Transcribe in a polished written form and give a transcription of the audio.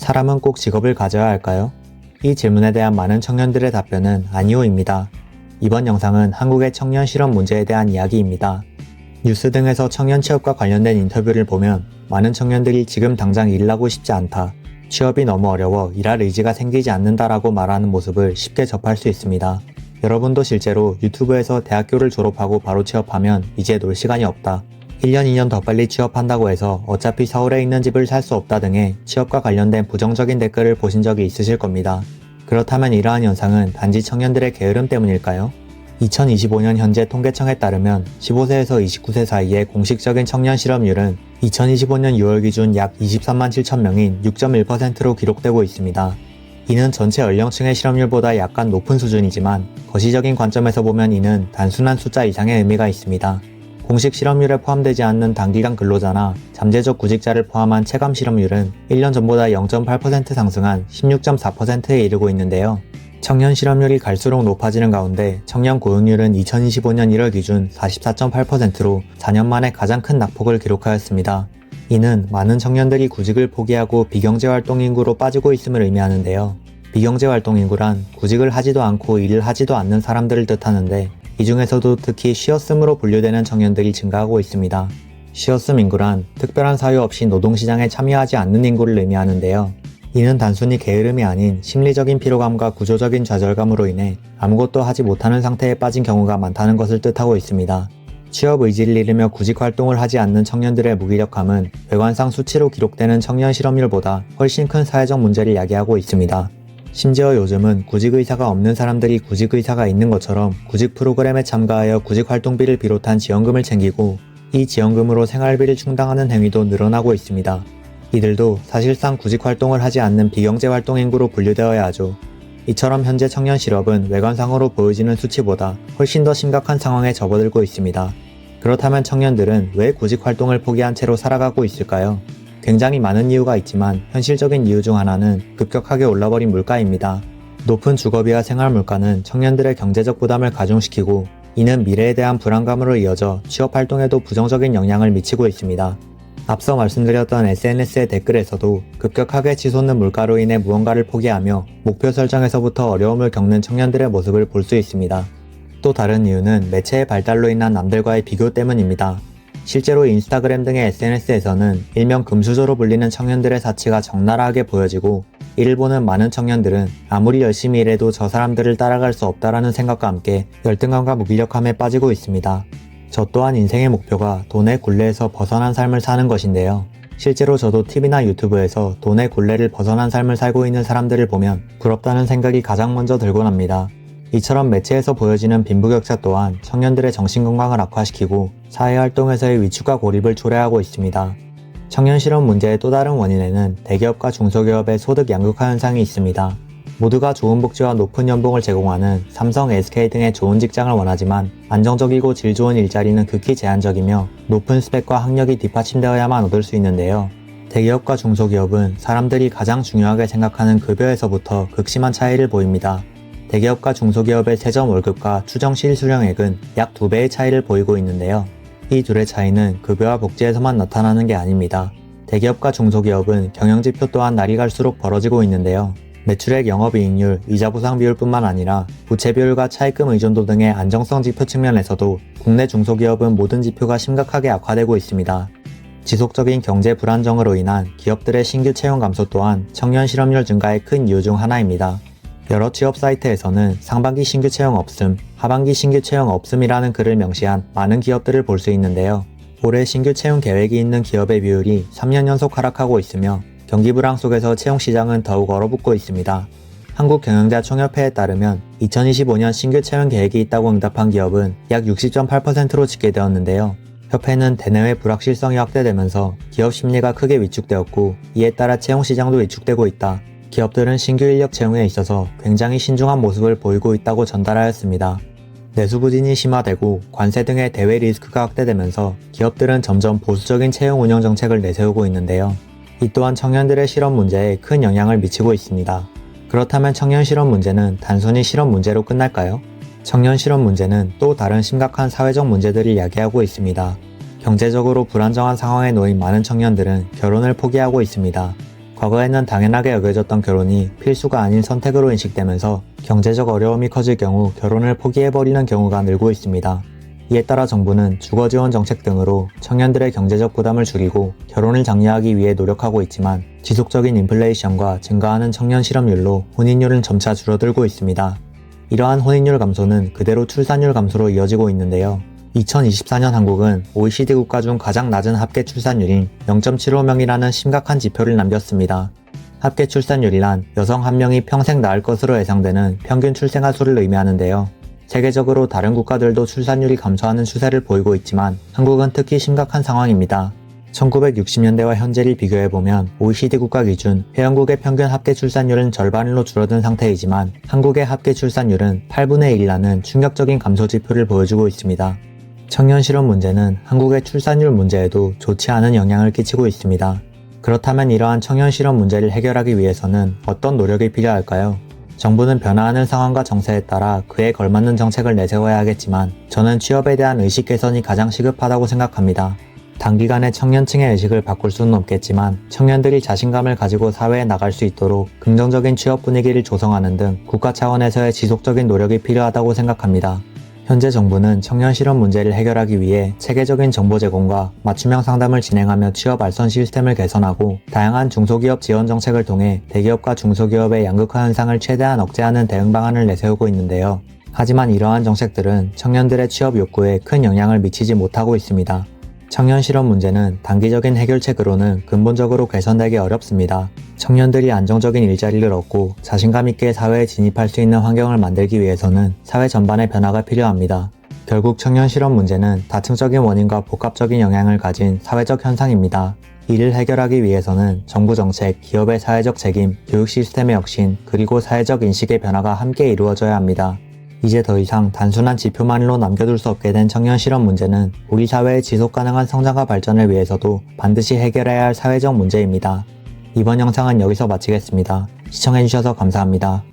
사람은 꼭 직업을 가져야 할까요? 이 질문에 대한 많은 청년들의 답변은 아니오입니다. 이번 영상은 한국의 청년 실업 문제에 대한 이야기입니다. 뉴스 등에서 청년 취업과 관련된 인터뷰를 보면 많은 청년들이 지금 당장 일을 하고 싶지 않다, 취업이 너무 어려워 일할 의지가 생기지 않는다라고 말하는 모습을 쉽게 접할 수 있습니다. 여러분도 실제로 유튜브에서 대학교를 졸업하고 바로 취업하면 이제 놀 시간이 없다, 1년 2년 더 빨리 취업한다고 해서 어차피 서울에 있는 집을 살 수 없다 등의 취업과 관련된 부정적인 댓글을 보신 적이 있으실 겁니다. 그렇다면 이러한 현상은 단지 청년들의 게으름 때문일까요? 2025년 현재 통계청에 따르면 15세에서 29세 사이의 공식적인 청년 실업률은 2025년 6월 기준 약 23만 7천 명인 6.1%로 기록되고 있습니다. 이는 전체 연령층의 실업률보다 약간 높은 수준이지만 거시적인 관점에서 보면 이는 단순한 숫자 이상의 의미가 있습니다. 공식 실업률에 포함되지 않는 단기간 근로자나 잠재적 구직자를 포함한 체감 실업률은 1년 전보다 0.8% 상승한 16.4%에 이르고 있는데요. 청년 실업률이 갈수록 높아지는 가운데 청년 고용률은 2025년 1월 기준 44.8%로 4년 만에 가장 큰 낙폭을 기록하였습니다. 이는 많은 청년들이 구직을 포기하고 비경제활동 인구로 빠지고 있음을 의미하는데요. 비경제활동 인구란 구직을 하지도 않고 일을 하지도 않는 사람들을 뜻하는데, 이 중에서도 특히 쉬었음으로 분류되는 청년들이 증가하고 있습니다. 쉬었음 인구란 특별한 사유 없이 노동시장에 참여하지 않는 인구를 의미하는데요. 이는 단순히 게으름이 아닌 심리적인 피로감과 구조적인 좌절감으로 인해 아무것도 하지 못하는 상태에 빠진 경우가 많다는 것을 뜻하고 있습니다. 취업 의지를 잃으며 구직 활동을 하지 않는 청년들의 무기력함은 외관상 수치로 기록되는 청년 실업률보다 훨씬 큰 사회적 문제를 야기하고 있습니다. 심지어 요즘은 구직 의사가 없는 사람들이 구직 의사가 있는 것처럼 구직 프로그램에 참가하여 구직 활동비를 비롯한 지원금을 챙기고 이 지원금으로 생활비를 충당하는 행위도 늘어나고 있습니다. 이들도 사실상 구직 활동을 하지 않는 비경제 활동 인구로 분류되어야 하죠. 이처럼 현재 청년 실업은 외관상으로 보여지는 수치보다 훨씬 더 심각한 상황에 접어들고 있습니다. 그렇다면 청년들은 왜 구직 활동을 포기한 채로 살아가고 있을까요? 굉장히 많은 이유가 있지만 현실적인 이유 중 하나는 급격하게 올라버린 물가입니다. 높은 주거비와 생활 물가는 청년들의 경제적 부담을 가중시키고, 이는 미래에 대한 불안감으로 이어져 취업 활동에도 부정적인 영향을 미치고 있습니다. 앞서 말씀드렸던 SNS의 댓글에서도 급격하게 치솟는 물가로 인해 무언가를 포기하며 목표 설정에서부터 어려움을 겪는 청년들의 모습을 볼 수 있습니다. 또 다른 이유는 매체의 발달로 인한 남들과의 비교 때문입니다. 실제로 인스타그램 등의 SNS에서는 일명 금수저로 불리는 청년들의 사치가 적나라하게 보여지고, 이를 보는 많은 청년들은 아무리 열심히 일해도 저 사람들을 따라갈 수 없다라는 생각과 함께 열등감과 무기력함에 빠지고 있습니다. 저 또한 인생의 목표가 돈의 굴레에서 벗어난 삶을 사는 것인데요. 실제로 저도 TV나 유튜브에서 돈의 굴레를 벗어난 삶을 살고 있는 사람들을 보면 부럽다는 생각이 가장 먼저 들곤 합니다. 이처럼 매체에서 보여지는 빈부격차 또한 청년들의 정신건강을 악화시키고 사회활동에서의 위축과 고립을 초래하고 있습니다. 청년 실업 문제의 또 다른 원인에는 대기업과 중소기업의 소득 양극화 현상이 있습니다. 모두가 좋은 복지와 높은 연봉을 제공하는 삼성, SK 등의 좋은 직장을 원하지만 안정적이고 질 좋은 일자리는 극히 제한적이며 높은 스펙과 학력이 뒷받침되어야만 얻을 수 있는데요. 대기업과 중소기업은 사람들이 가장 중요하게 생각하는 급여에서부터 극심한 차이를 보입니다. 대기업과 중소기업의 세전 월급과 추정 실수령액은 약 2배의 차이를 보이고 있는데요. 이 둘의 차이는 급여와 복지에서만 나타나는 게 아닙니다. 대기업과 중소기업은 경영지표 또한 날이 갈수록 벌어지고 있는데요. 매출액, 영업이익률, 이자 보상 비율뿐만 아니라 부채 비율과 차입금 의존도 등의 안정성 지표 측면에서도 국내 중소기업은 모든 지표가 심각하게 악화되고 있습니다. 지속적인 경제 불안정으로 인한 기업들의 신규 채용 감소 또한 청년 실업률 증가의 큰 이유 중 하나입니다. 여러 취업 사이트에서는 상반기 신규 채용 없음, 하반기 신규 채용 없음이라는 글을 명시한 많은 기업들을 볼 수 있는데요. 올해 신규 채용 계획이 있는 기업의 비율이 3년 연속 하락하고 있으며 경기 불황 속에서 채용 시장은 더욱 얼어붙고 있습니다. 한국경영자총협회에 따르면 2025년 신규 채용 계획이 있다고 응답한 기업은 약 60.8%로 집계되었는데요. 협회는 대내외 불확실성이 확대되면서 기업 심리가 크게 위축되었고, 이에 따라 채용 시장도 위축되고 있다, 기업들은 신규 인력 채용에 있어서 굉장히 신중한 모습을 보이고 있다고 전달하였습니다. 내수 부진이 심화되고 관세 등의 대외 리스크가 확대되면서 기업들은 점점 보수적인 채용 운영 정책을 내세우고 있는데요. 이 또한 청년들의 실업 문제에 큰 영향을 미치고 있습니다. 그렇다면 청년 실업 문제는 단순히 실업 문제로 끝날까요? 청년 실업 문제는 또 다른 심각한 사회적 문제들을 야기하고 있습니다. 경제적으로 불안정한 상황에 놓인 많은 청년들은 결혼을 포기하고 있습니다. 과거에는 당연하게 여겨졌던 결혼이 필수가 아닌 선택으로 인식되면서 경제적 어려움이 커질 경우 결혼을 포기해버리는 경우가 늘고 있습니다. 이에 따라 정부는 주거지원 정책 등으로 청년들의 경제적 부담을 줄이고 결혼을 장려하기 위해 노력하고 있지만 지속적인 인플레이션과 증가하는 청년 실업률로 혼인율은 점차 줄어들고 있습니다. 이러한 혼인율 감소는 그대로 출산율 감소로 이어지고 있는데요. 2024년 한국은 OECD 국가 중 가장 낮은 합계 출산율인 0.75명이라는 심각한 지표를 남겼습니다. 합계 출산율이란 여성 한 명이 평생 낳을 것으로 예상되는 평균 출생아 수를 의미하는데요. 세계적으로 다른 국가들도 출산율이 감소하는 추세를 보이고 있지만 한국은 특히 심각한 상황입니다. 1960년대와 현재를 비교해보면 OECD 국가 기준 회원국의 평균 합계 출산율은 절반으로 줄어든 상태이지만 한국의 합계 출산율은 8분의 1이라는 충격적인 감소 지표를 보여주고 있습니다. 청년 실업 문제는 한국의 출산율 문제에도 좋지 않은 영향을 끼치고 있습니다. 그렇다면 이러한 청년 실업 문제를 해결하기 위해서는 어떤 노력이 필요할까요? 정부는 변화하는 상황과 정세에 따라 그에 걸맞는 정책을 내세워야 하겠지만 저는 취업에 대한 의식 개선이 가장 시급하다고 생각합니다. 단기간에 청년층의 의식을 바꿀 수는 없겠지만 청년들이 자신감을 가지고 사회에 나갈 수 있도록 긍정적인 취업 분위기를 조성하는 등 국가 차원에서의 지속적인 노력이 필요하다고 생각합니다. 현재 정부는 청년 실업 문제를 해결하기 위해 체계적인 정보 제공과 맞춤형 상담을 진행하며 취업 알선 시스템을 개선하고 다양한 중소기업 지원 정책을 통해 대기업과 중소기업의 양극화 현상을 최대한 억제하는 대응 방안을 내세우고 있는데요. 하지만 이러한 정책들은 청년들의 취업 욕구에 큰 영향을 미치지 못하고 있습니다. 청년 실업 문제는 단기적인 해결책으로는 근본적으로 개선되기 어렵습니다. 청년들이 안정적인 일자리를 얻고 자신감 있게 사회에 진입할 수 있는 환경을 만들기 위해서는 사회 전반의 변화가 필요합니다. 결국 청년 실업 문제는 다층적인 원인과 복합적인 영향을 가진 사회적 현상입니다. 이를 해결하기 위해서는 정부 정책, 기업의 사회적 책임, 교육 시스템의 혁신, 그리고 사회적 인식의 변화가 함께 이루어져야 합니다. 이제 더 이상 단순한 지표만으로 남겨둘 수 없게 된 청년 실업 문제는 우리 사회의 지속가능한 성장과 발전을 위해서도 반드시 해결해야 할 사회적 문제입니다. 이번 영상은 여기서 마치겠습니다. 시청해주셔서 감사합니다.